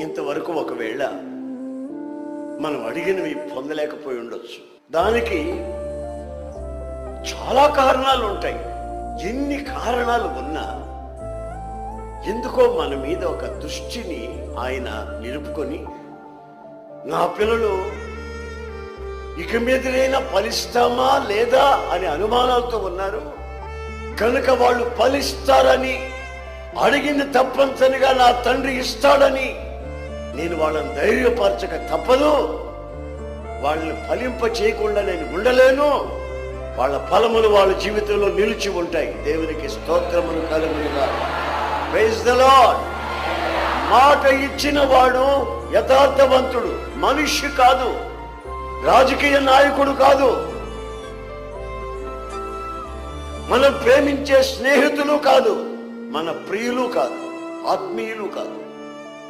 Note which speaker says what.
Speaker 1: ఇంతవరకు ఒకవేళ మనం అడిగినవి పొందలేకపోయి ఉండొచ్చు. దానికి చాలా కారణాలు ఉంటాయి. ఎన్ని కారణాలు ఉన్నా ఎందుకో మన మీద ఒక దృష్టిని ఆయన నిలుపుకొని, నా పిల్లలు ఇక మీదనైనా ఫలిస్తామా లేదా అని అనుమానాలతో ఉన్నారు కనుక వాళ్ళు ఫలిస్తారని, అడిగింది తప్పనిసరిగా నా తండ్రి ఇస్తాడని నేను వాళ్ళని ధైర్యపరచక తప్పదు. వాళ్ళని ఫలింప చేయకుండా నేను ఉండలేను. వాళ్ళ ఫలములు వాళ్ళ జీవితంలో నిలిచి ఉంటాయి. దేవునికి స్తోత్రములు కలుగునుగా. Praise the Lord. మాట ఇచ్చిన వాడు యథార్థవంతుడు. మనిషి కాదు, రాజకీయ నాయకుడు కాదు, మనం ప్రేమించే స్నేహితులు కాదు, మన ప్రియులు కాదు, ఆత్మీయులు కాదు.